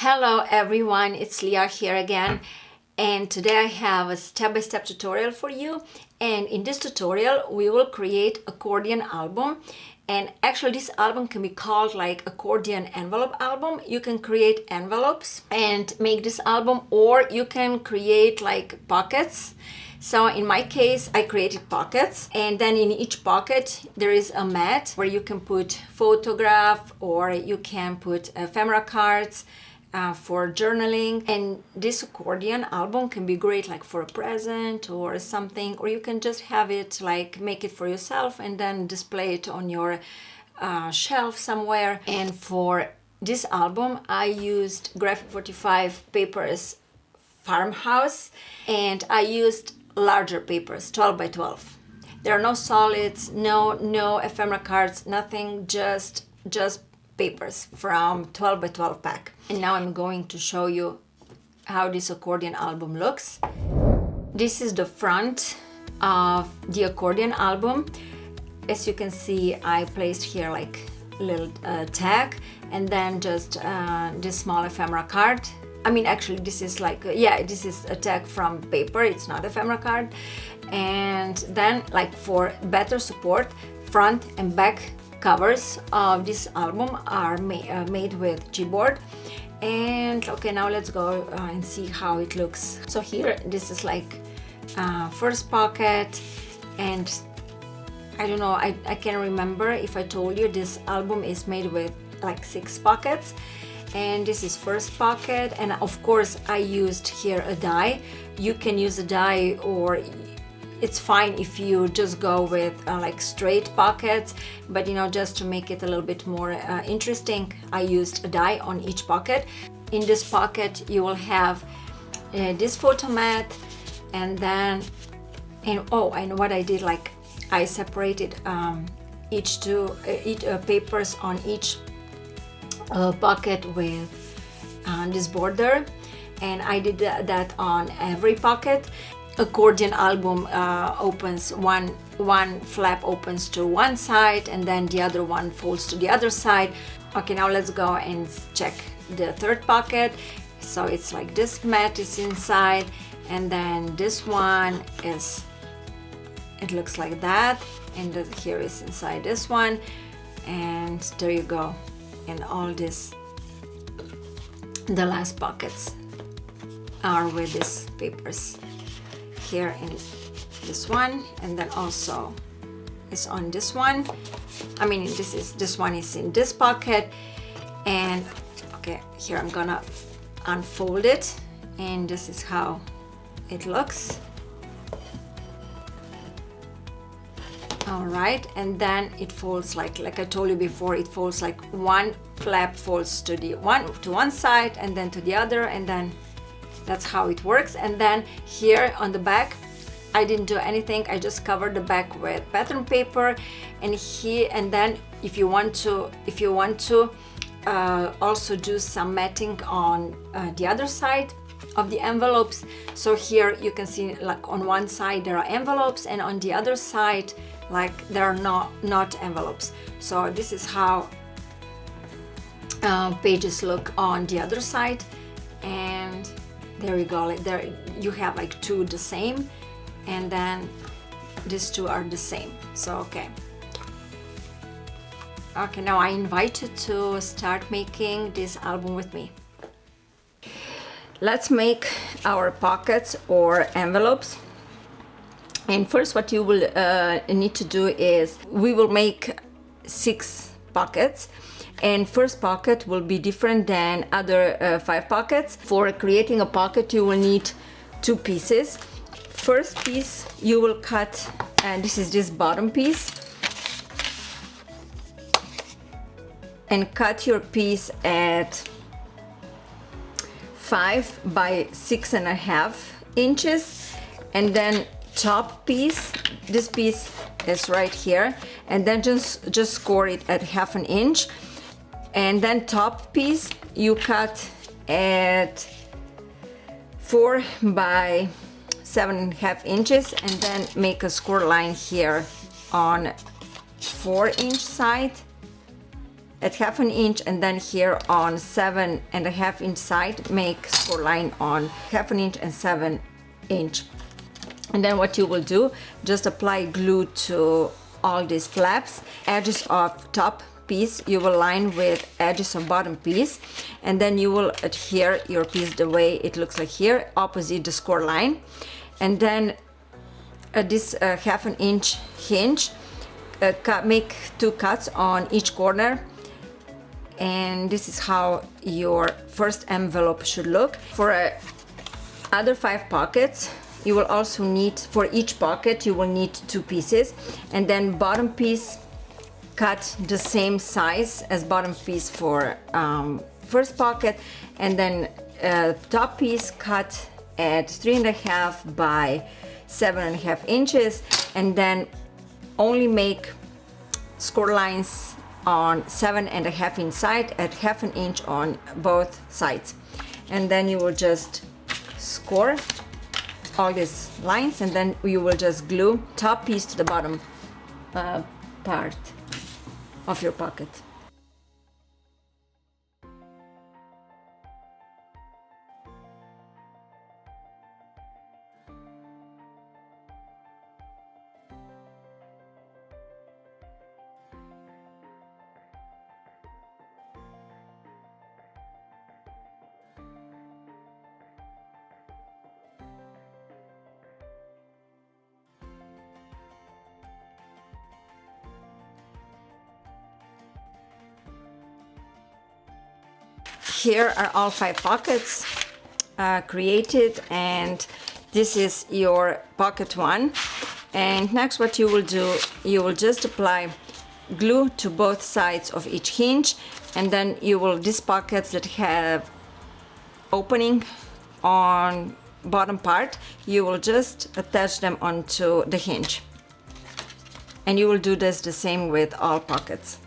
Hello everyone, it's Leah here again, and today I have a step-by-step tutorial for you. And in this tutorial we will create accordion album, and actually this album can be called like accordion envelope album. You can create envelopes and make this album, or you can create like pockets. So in my case, I created pockets, and then in each pocket there is a mat where you can put photograph, or you can put ephemera cards for journaling. And this accordion album can be great like for a present or something, or you can just have it like make it for yourself and then display it on your shelf somewhere. And for this album I used Graphic 45 papers Farmhouse, and I used larger papers, 12 by 12. There are no solids, no ephemera cards, nothing, just papers from 12 by 12 pack. And now I'm going to show you how this accordion album looks. This is the front of the accordion album. As you can see, I placed here like a little tag, and then just this small ephemera card. I mean, actually this is like, this is a tag from paper, it's not ephemera card. And then like for better support, front and back covers of this album are made with Gboard. And okay, now let's go and see how it looks. So here, this is like first pocket, and I don't know, I can't remember if I told you this album is made with like 6 pockets. And this is first pocket, and of course I used here a die. You can use a die, or it's fine if you just go with like straight pockets, but you know, just to make it a little bit more interesting, I used a die on each pocket. In this pocket you will have this photo mat, and then and what I did, like I separated each papers on each pocket with this border, and I did that on every pocket. Accordion album opens one flap opens to one side, and then the other one folds to the other side. Okay, now let's go and check the third pocket. So it's like this mat is inside, and then this one is, it looks like that, and here is inside this one, and there you go. And all this, the last pockets are with these papers here in this one, and then also is on this one. I mean, this one is in this pocket. And okay, here I'm gonna unfold it, and this is how it looks. All right, and then it folds like I told you before, it folds like one flap folds to one side and then to the other, and then that's how it works. And then here on the back I didn't do anything, I just covered the back with pattern paper. And here, and then if you want to also do some matting on the other side of the envelopes. So here you can see like on one side there are envelopes, and on the other side like there are not envelopes. So this is how pages look on the other side. And there you go, like there you have like 2 the same, and then these 2 are the same. So okay, now I invite you to start making this album with me. Let's make our pockets or envelopes. And first what you will need to do is we will make 6 pockets, and first pocket will be different than other 5 pockets. For creating a pocket you will need 2 pieces. First piece you will cut, and this is this bottom piece, and cut your piece at 5 by 6.5 inches. And then top piece, this piece is right here, and then just score it at 1/2 inch. And then top piece you cut at 4 by 7.5 inches, and then make a score line here on 4-inch side, at 1/2 inch, and then here on 7.5 inch side make score line on 1/2 inch and 7 inch. And then what you will do, just apply glue to all these flaps. Edges of top piece you will line with edges of bottom piece, and then you will adhere your piece the way it looks like here, opposite the score line. And then this 1/2 inch hinge, make 2 cuts on each corner, and this is how your first envelope should look. For other 5 pockets, you will also need, for each pocket you will need 2 pieces, and then bottom piece cut the same size as bottom piece for first pocket, and then top piece cut at 3.5 by 7.5 inches, and then only make score lines on 7.5 inch side at 1/2 inch on both sides. And then you will just score all these lines, and then you will just glue top piece to the bottom part of your pocket. Here are all 5 pockets created, and this is your pocket 1. And next what you will do, you will just apply glue to both sides of each hinge, and then you will, these pockets that have opening on bottom part, you will just attach them onto the hinge. And you will do this the same with all pockets.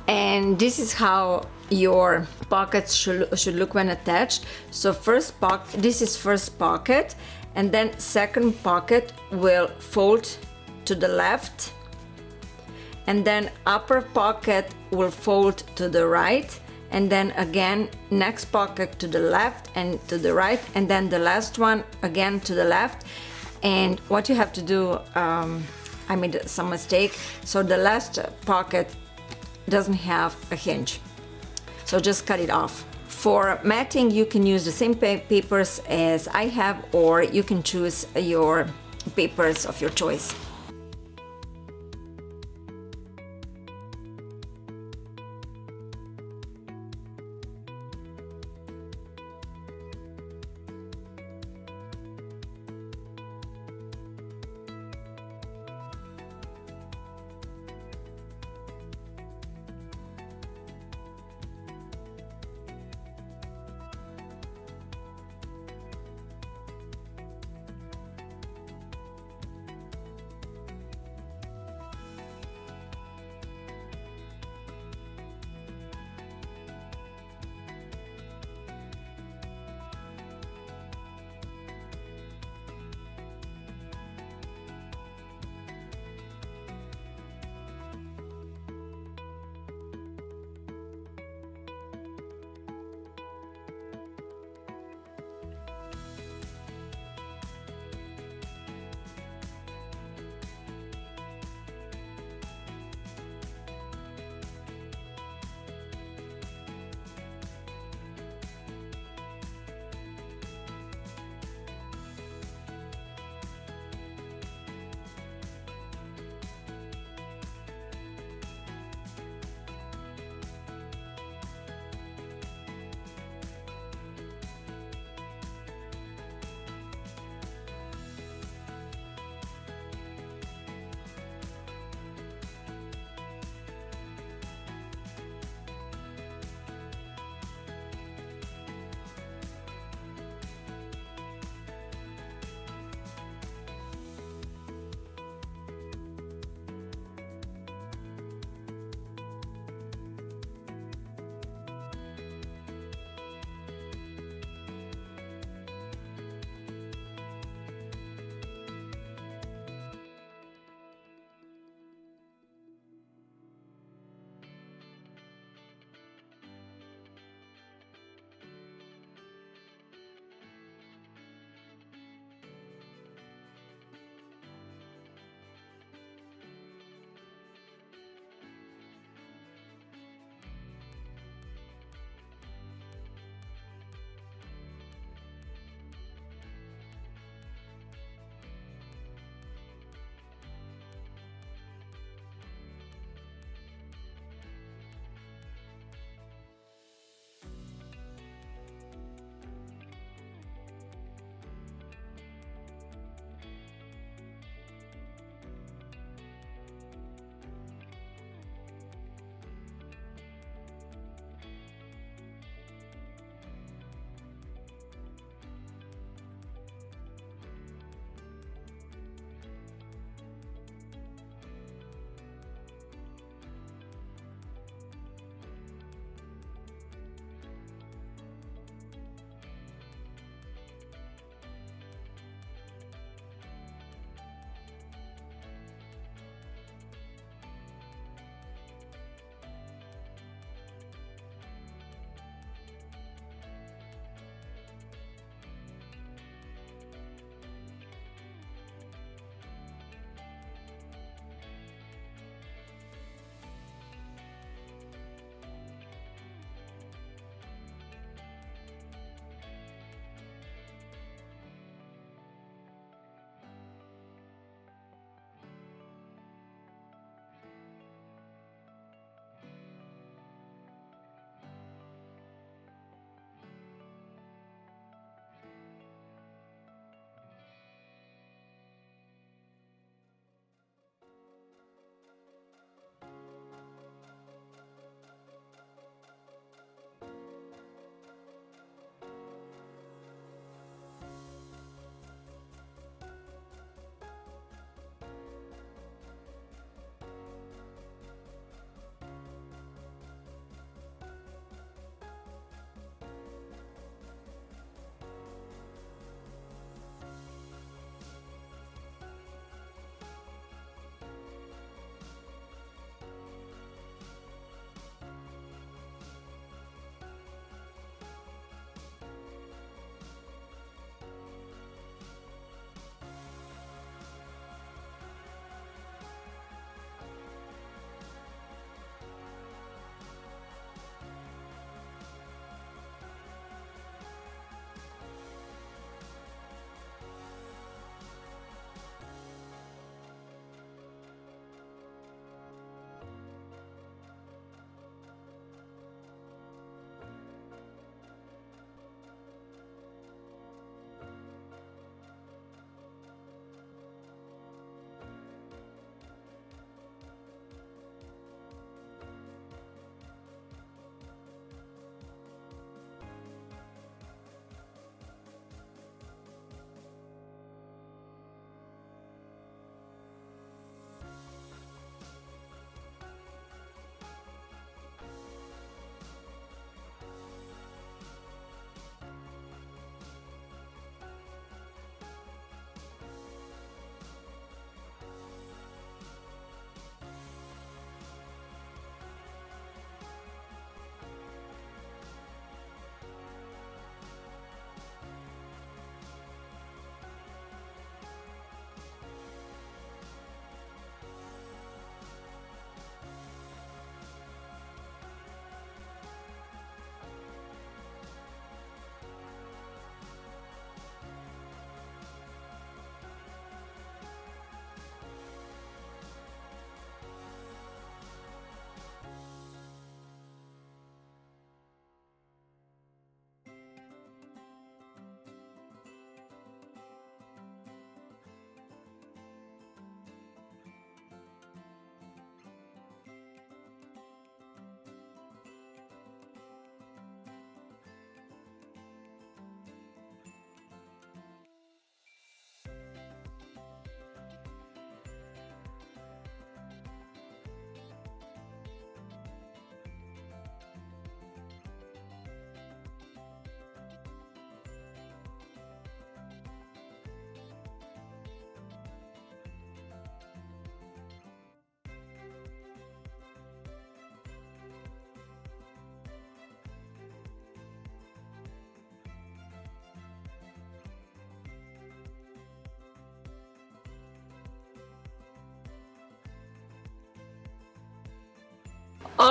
And this is how your pockets should look when attached. So first pocket, this is first pocket, and then second pocket will fold to the left, and then upper pocket will fold to the right, and then again next pocket to the left and to the right, and then the last one again to the left. And what you have to do I made some mistake, so the last pocket doesn't have a hinge. So just cut it off. For matting, you can use the same papers as I have, or you can choose your papers of your choice.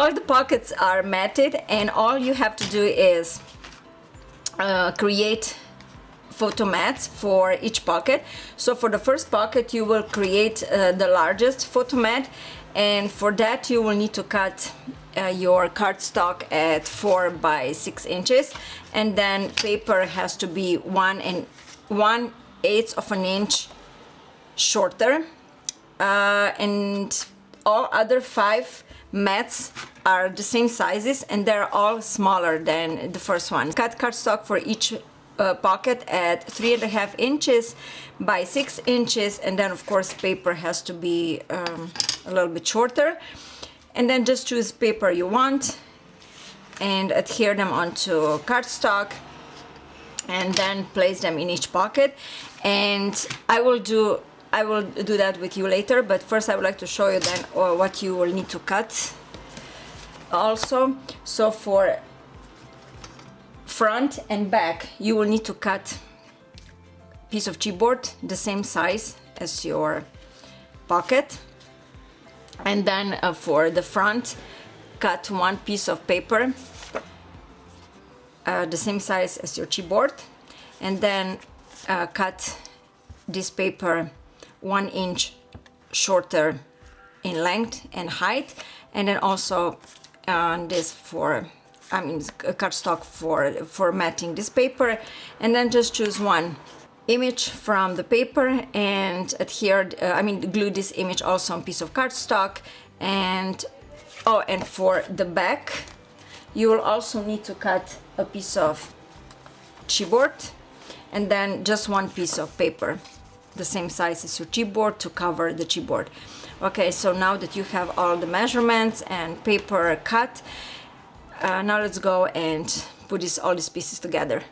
all the pockets are matted, and all you have to do is create photo mats for each pocket. So for the first pocket you will create the largest photo mat, and for that you will need to cut your cardstock at 4 by 6 inches, and then paper has to be 1/8 of an inch shorter, and all other 5 mats are the same sizes, and they're all smaller than the first one. Cut cardstock for each pocket at 3.5 inches by 6 inches, and then of course paper has to be a little bit shorter. And then just choose paper you want and adhere them onto cardstock, and then place them in each pocket. And I will do that with you later, but first I would like to show you then what you will need to cut also. So for front and back you will need to cut a piece of chipboard the same size as your pocket, and then for the front cut 1 piece of paper the same size as your chipboard, and then cut this paper 1 inch shorter in length and height, and then also this for cardstock for matting this paper. And then just choose one image from the paper and glue this image also on a piece of cardstock. And for the back you will also need to cut a piece of chipboard, and then just 1 piece of paper the same size as your chipboard to cover the chipboard. Okay, so now that you have all the measurements and paper cut, now let's go and put all these pieces together.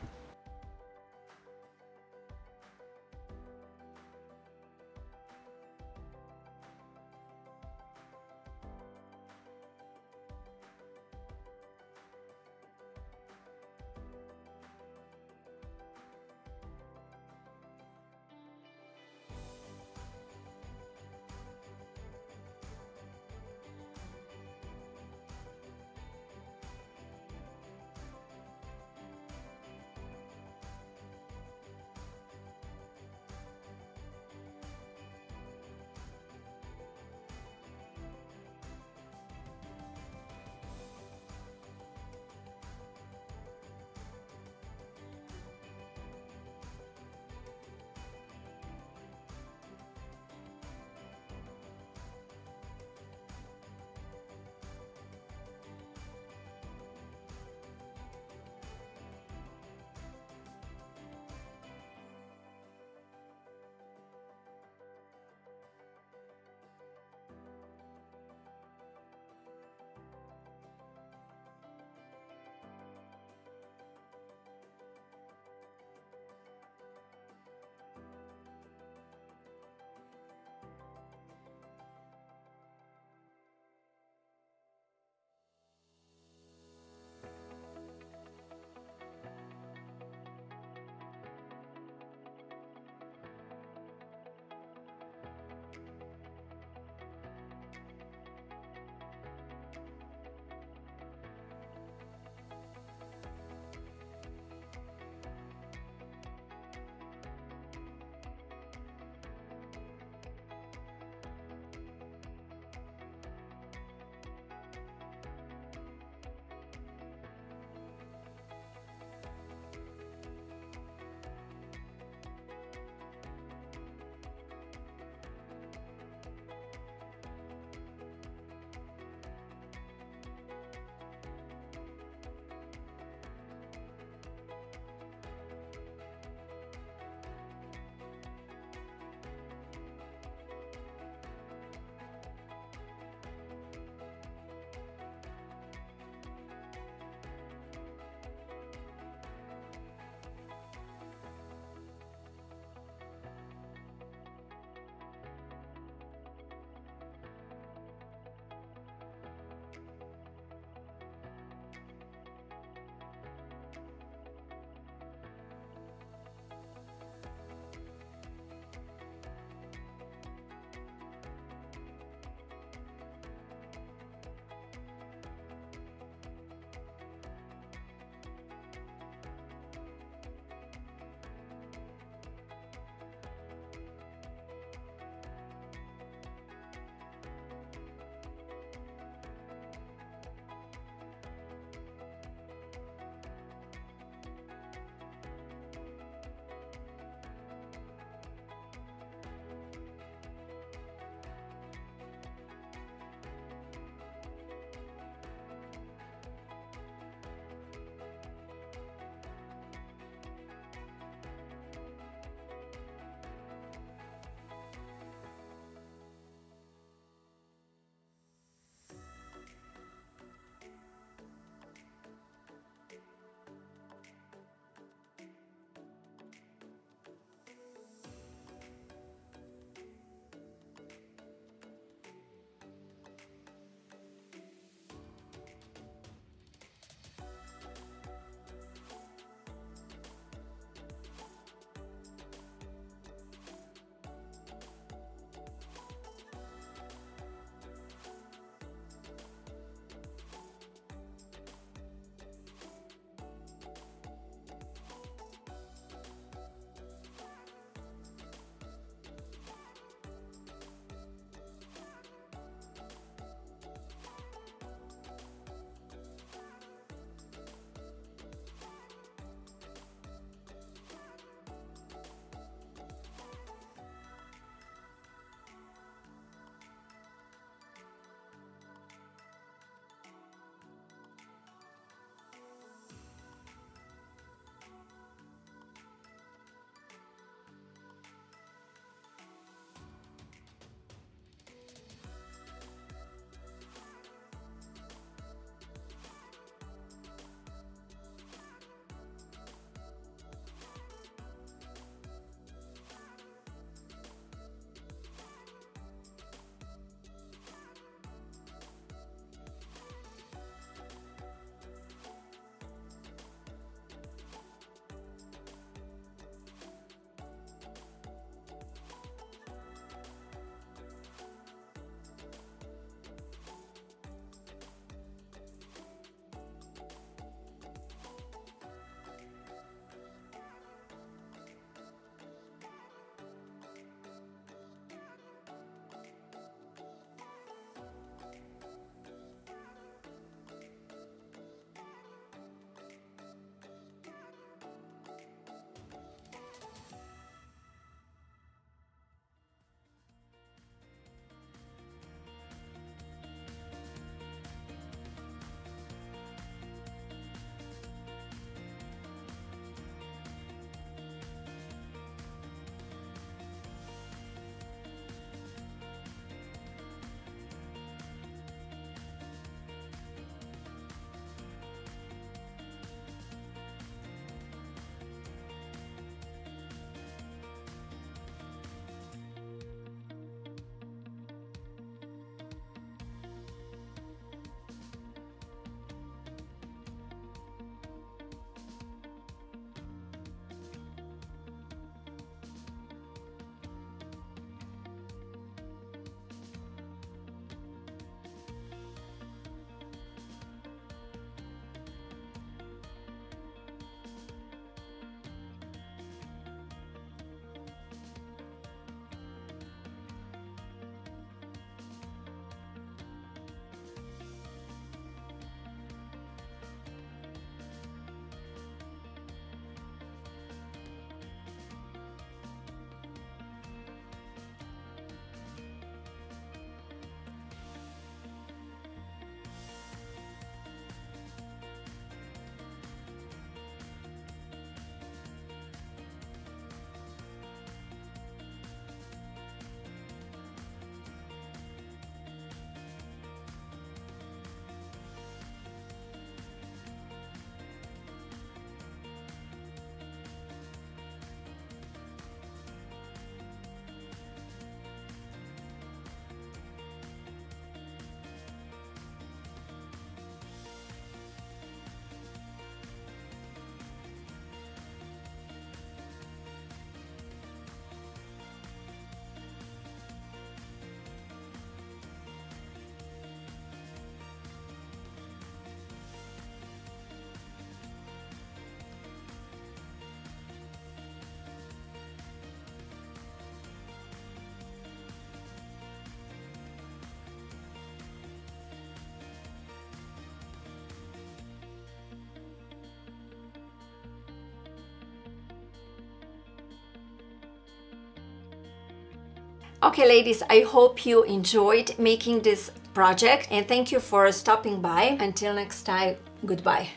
Okay, ladies, I hope you enjoyed making this project and thank you for stopping by. Until next time, goodbye.